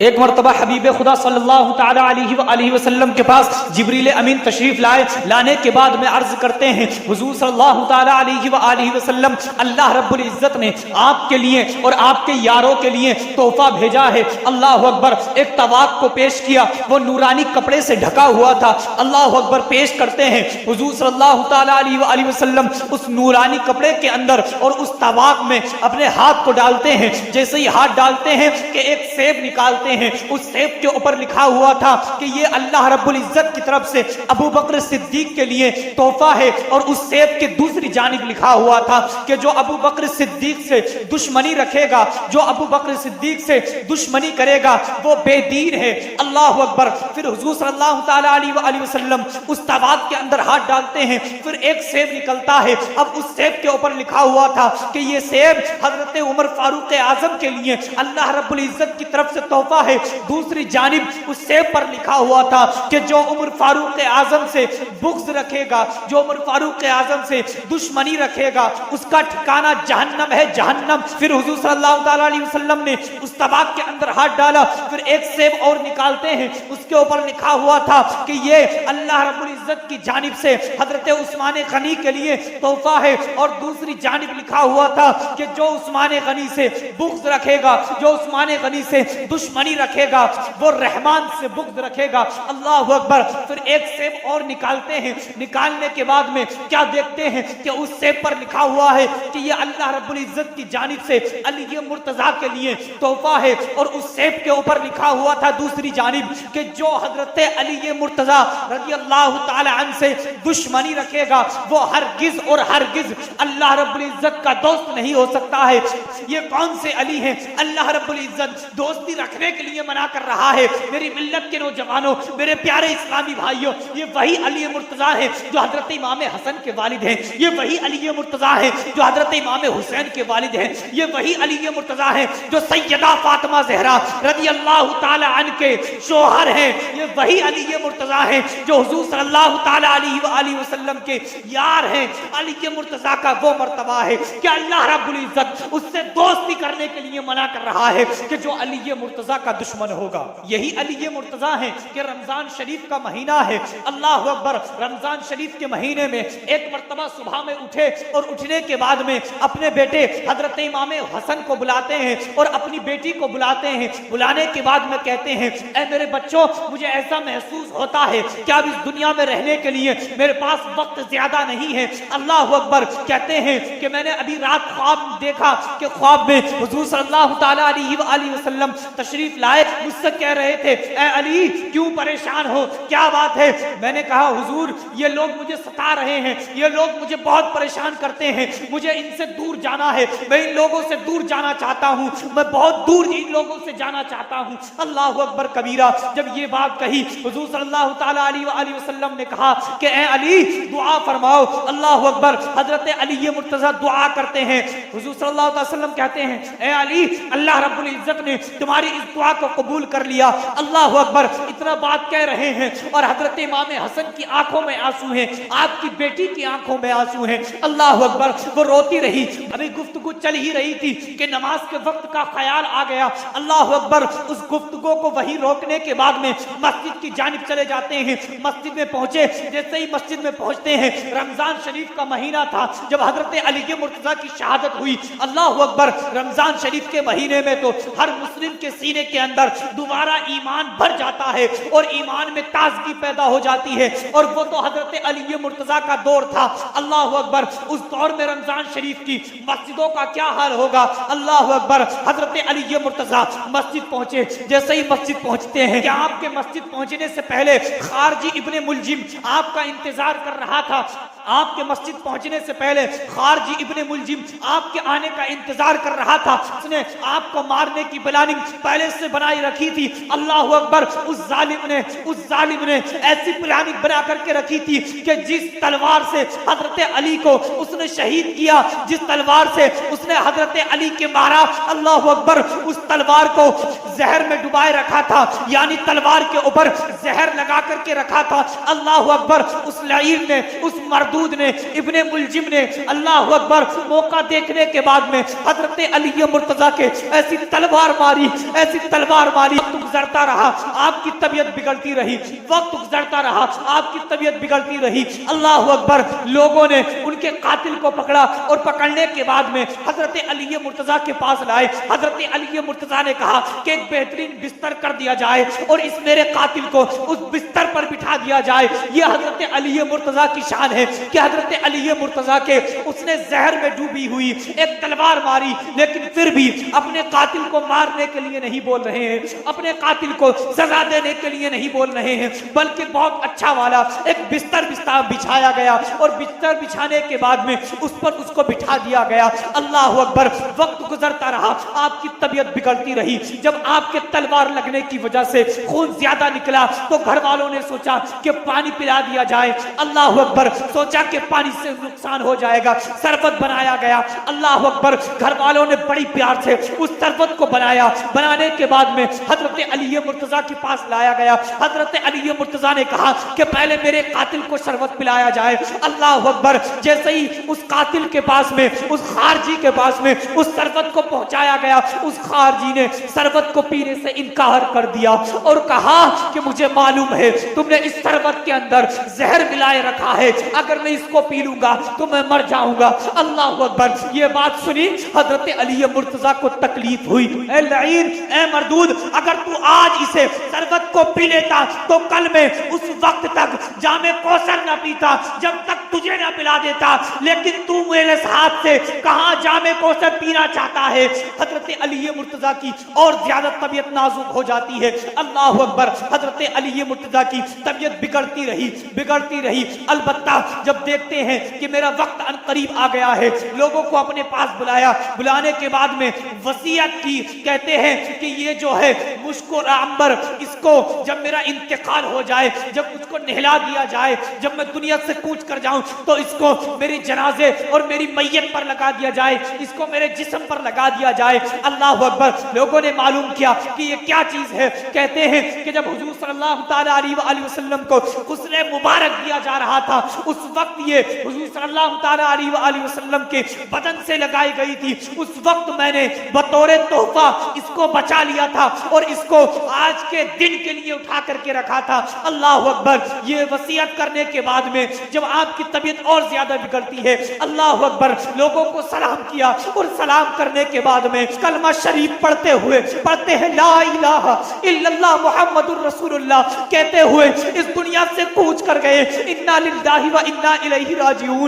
ایک مرتبہ حبیب خدا صلی اللہ تعالی علیہ وآلہ وسلم کے پاس جبریل امین تشریف لائے. لانے کے بعد میں عرض کرتے ہیں حضور صلی اللہ تعالی علیہ وآلہ وسلم اللہ رب العزت نے آپ کے لیے اور آپ کے یاروں کے لیے تحفہ بھیجا ہے. اللہ اکبر. ایک طواق کو پیش کیا, وہ نورانی کپڑے سے ڈھکا ہوا تھا. اللہ اکبر. پیش کرتے ہیں حضور صلی اللہ تعالی علیہ وآلہ وسلم اس نورانی کپڑے کے اندر اور اس طواق میں اپنے ہاتھ کو ڈالتے ہیں. جیسے ہی ہاتھ ڈالتے ہیں کہ ایک سیب نکالتے ہیں. اس سیب کے اوپر لکھا ہوا تھا کہ یہ اللہ رب العزت کی طرف سے ابو بکر صدیق کے لیے تحفہ ہے. اور اس سیب کے دوسری جانب لکھا ہوا تھا کہ جو ابو بکر صدیق سے دشمنی رکھے گا, جو ابو بکر صدیق سے دشمنی کرے گا وہ بے دین ہے. اللہ اکبر. پھر حضور صلی اللہ تعالی علیہ وآلہ وسلم اس طواق کے اندر ہاتھ ڈالتے ہیں. پھر ایک سیب نکلتا ہے. اب اس سیب کے اوپر لکھا ہوا تھا کہ یہ سیب حضرت عمر فاروق اعظم کے لیے اللہ رب العزت کی طرف سے تحفہ ہے. دوسری جانب اس سیب پر لکھا ہوا تھا کہ جو عمر فاروق اعظم سے بغض رکھے گا, جو عمر فاروق اعظم سے دشمنی رکھے گا, اس کا ٹھکانہ جہنم ہے, جہنم. پھر حضور صلی اللہ تعالی علیہ وسلم نے اس طواق کے اندر ہاتھ ڈالا. پھر ایک سیب اور نکالتے ہیں. اس کے اوپر لکھا ہوا تھا کہ یہ اللہ رب العزت کی جانب سے حضرت عثمان غنی کے لیے تحفہ ہے. اور دوسری جانب لکھا ہوا تھا کہ جو عثمان غنی سے بغض رکھے گا, جو عثمان غنی سے دشمنی رکھے گا, وہ رحمان سے بغض رکھے گا. اللہ اکبر. پھر ایک سیب اور نکالتے ہیں. نکالنے کے بعد میں کیا دیکھتے ہیں کہ اس سیب پر لکھا ہوا ہے کہ یہ اللہ رب العزت کی جانب سے علی مرتضیٰ کے لیے تحفہ ہے. اور اس سیب کے اوپر لکھا ہوا تھا دوسری جانب کہ جو حضرت علی مرتضیٰ رضی اللہ تعالی عنہ سے دشمنی رکھے گا وہ ہرگز اور ہرگز اللہ رب العزت کا دوست نہیں ہو سکتا ہے. یہ کون سے علی ہیں؟ اللہ رب العزت دوستی رکھنے کے لیے منع کر رہا ہے. میری ملت کے نوجوانوں, میرے پیارے اسلامی بھائیوں, یہ وہی علی مرتضیٰ ہے جو حضرت امام حسن کے والد ہیں. یہ وہی علی مرتضیٰ ہے جو حضرت امام حسین کے والد ہیں. یہ وہی علی مرتضیٰ ہے جو سیدہ فاطمہ زہرا رضی اللہ تعالی عنہ کے شوہر ہیں. یہ وہی علی مرتضیٰ ہے جو حضور صلی اللہ تعالی علیہ وآلہ وسلم کے یار ہیں. علی مرتضیٰ کا وہ مرتبہ ہے کہ اللہ رب العزت اس سے دوستی کرنے کے لیے منع کر رہا ہے کہ جو علی مرتضیٰ کا دشمن ہوگا. یہی علی مرتضیٰ ہیں کہ رمضان شریف کا مہینہ ہے. اللہ اکبر. رمضان شریف کے مہینے میں ایک مرتبہ صبح میں اٹھے اور اٹھنے کے بعد میں اپنے بیٹے حضرت امام حسن کو بلاتے ہیں اور اپنی بیٹی کو بلاتے ہیں. بلانے کے بعد میں کہتے ہیں اے میرے بچوں, مجھے ایسا محسوس ہوتا ہے کہ اب اس دنیا میں رہنے کے لیے میرے پاس وقت زیادہ نہیں ہے. اللہ اکبر. کہتے ہیں کہ میں نے ابھی رات خواب دیکھا کہ خواب میں حضور صلی اللہ تعالی علیہ وآلہ وسلم تشریف لائے. مجھ سے کہہ رہے تھے اے علی کیوں پریشان ہو, کیا بات ہے؟ میں نے کہا حضور یہ لوگ مجھے ستا رہے ہیں, یہ لوگ مجھے بہت پریشان کرتے ہیں, مجھے ان سے دور جانا ہے, میں ان لوگوں سے دور جانا چاہتا ہوں, میں بہت دور ان لوگوں سے جانا چاہتا ہوں. اللہ اکبر کبیرہ. جب یہ بات کہی حضور صلی اللہ تعالی علیہ وآلہ وسلم نے کہا کہ اے علی دعا فرماؤ. اللہ اکبر. حضرت علی مرتضیٰ دعا کرتے ہیں. حضور صلی اللہ علیہ وسلم کہتے ہیں اے علی اللہ رب العزت نے تمہاری اس دعا کو قبول کر لیا. اللہ اکبر. اتنا بات کہہ رہے ہیں اور حضرت امام حسن کی آنکھوں میں آنسو ہیں, آپ کی بیٹی کی آنکھوں میں آنسو ہیں. اللہ اکبر. وہ روتی رہی. ابھی گفتگو چل ہی رہی تھی کہ نماز کے وقت کا خیال آ گیا. اللہ اکبر. اس گفتگو کو وہی روکنے کے بعد میں مسجد کی جانب چلے جاتے ہیں. مسجد میں پہنچے. جیسے ہی مسجد میں پہنچتے ہیں, رمضان شریف کا مہینہ تھا جب حضرت علی مرتضیٰ کی شہادت ہوئی. اللہ اکبر. رمضان شریف کے مہینے میں تو ہر مسلم کے سینے کے اندر دوبارہ ایمان بھر جاتا ہے اور ایمان میں تازگی پیدا ہو جاتی ہے. اور وہ تو حضرت علی مرتضیٰ کا دور تھا. اللہ اکبر. اس دور میں رمضان شریف کی مسجدوں کا کیا حال ہوگا. اللہ اکبر. حضرت علی مرتضیٰ مسجد پہنچے. جیسے ہی مسجد پہنچتے ہیں کہ آپ کے مسجد پہنچنے سے پہلے خارجی ابن ملجم آپ کا انتظار کر رہا تھا. آپ کے مسجد پہنچنے سے پہلے خارجی ابن ملجم آپ کے آنے کا انتظار کر رہا تھا. اس نے آپ کو مارنے کی پلاننگ پہلے سے بنائی رکھی تھی. اللہ اکبر. اس ظالم نے ایسی پلاننگ بنا کر کے رکھی تھی کہ جس تلوار سے حضرت علی کو اس نے شہید کیا, جس تلوار سے اس نے حضرت علی کے مارا, اللہ اکبر, اس تلوار کو زہر میں ڈبائے رکھا تھا, یعنی تلوار کے اوپر زہر لگا کر کے رکھا تھا. اللہ اکبر. اس لعین نے, اس مردود نے, ابن ملجم نے اللہ اکبر موقع دیکھنے کے بعد میں حضرت علی مرتضیٰ کے ایسی تلوار ماری, ایسی تلوار ماری، وقت گزرتا رہا آپ کی طبیعت بگڑتی رہی، وقت گزرتا رہا آپ کی طبیعت بگڑتی رہی۔ اللہ اکبر، لوگوں نے ان کے قاتل کو پکڑا اور پکڑنے کے بعد میں حضرت علی مرتضیٰ کے پاس لائے۔ حضرت علی مرتضیٰ نے کہا کہ ایک بہترین بستر کر دیا جائے اور اس میرے قاتل کو اس بستر پر بٹھا دیا جائے۔ یہ حضرت علی مرتضیٰ کی شان ہے کہ حضرت علی مرتضیٰ کے اس نے زہر میں ڈوبی ہوئی ایک تلوار ماری، لیکن پھر بھی اپنے قاتل کو مارنے کے لیے نہیں بول رہے ہیں، اپنے قاتل کو سزا دینے کے لیے نہیں بول رہے ہیں، بلکہ بہت اچھا والا ایک بستر بچھایا گیا اور بستر بچھانے کے بعد میں اس پر اس کو بٹھا دیا گیا۔ اللہ اکبر، وقت گزرتا رہا آپ کی طبیعت بگڑتی رہی۔ جب آپ کے تلوار لگنے کی وجہ سے خون زیادہ نکلا تو گھر والوں نے سوچا کہ پانی پلا دیا جائے۔ اللہ اکبر، سوچا کہ پانی سے نقصان ہو جائے گا، شربت بنایا گیا۔ اللہ اکبر، گھر والوں نے بڑی پیار سے اس شربت کو بنایا۔ بنانے کے بعد میں حضرت علی مرتضیٰ کے پاس لایا گیا۔ حضرت علی مرتضیٰ نے کہا کہ پہلے میرے قاتل کو شربت پلایا جائے۔ اللہ اکبر، جیسے ہی اس قاتل کے پاس میں، اس خارجی کے پاس میں اس شربت کو پہنچایا گیا، اس خارجی نے شربت کو پینے سے انکار کر دیا اور کہا کہ مجھے معلوم ہے تم نے اس شربت کے اندر زہر ملائے رکھا ہے، اگر میں اس کو پی لوں گا تو میں مر جاؤں گا۔ اللہ اکبر، یہ بات سنی حضرت علی مرتضیٰ کو تکلیف ہوئی۔ اے لعین، اے مردود، اگر تو آج اسے شربت کو پی لیتا تو کل میں اس وقت تک جام کوثر نہ پیتا جب تک تجھے نہ پلا دیتا، لیکن تو میرے ہاتھ سے کہاں جام کوثر پینا چاہتا ہے۔ حضرت علی مرتضیٰ کی اور زیادہ طبیعت نازک ہو جاتی ہے۔ اللہ اکبر، حضرت علی مرتضیٰ کی طبیعت بگڑتی رہی۔ البتہ جب دیکھتے ہیں کہ میرا وقت ان قریب آ گیا ہے، لوگوں کو اپنے پاس بلایا۔ بلانے کے بعد میں وصیت کی، کہتے ہیں کہ یہ جو ہے مشک اور عنبر، اس کو جب میرا انتقال ہو جائے، جب اس کو نہلا دیا جائے، جب میں دنیا سے کوچ کر جاؤں تو اس کو میری جنازے اور میری میت پر لگا دیا جائے، اس کو میرے جسم پر لگا دیا جائے۔ اللہ اکبر، لوگوں نے معلوم کیا کہ یہ کیا چیز ہے۔ کہتے ہیں کہ جب حضور صلی اللہ تعالی علیہ وسلم کو غسل مبارک دیا جا رہا تھا، اس وقت یہ حضور صلی اللہ تعالی علیہ وسلم کے بدن سے لگائی گئی تھی۔ اس وقت میں نے بطور تحفہ اس کو بچا لیا تھا اور اس کو آج کے دن کے لیے اٹھا کر کے رکھا تھا۔ اللہ اکبر، یہ وصیت کرنے کے بعد میں جب آپ کی طبیعت اور زیادہ بگڑتی ہے، اللہ اکبر، لوگوں کو سلام کیا اور سلام کرنے کے بعد میں کلمہ شریف پڑھتے ہیں لا الہ الا اللہ محمد الرسول اللہ کہتے ہوئے اس دنیا سے کوچ کر گئے۔ انا للہ و انا الیہ راجعون۔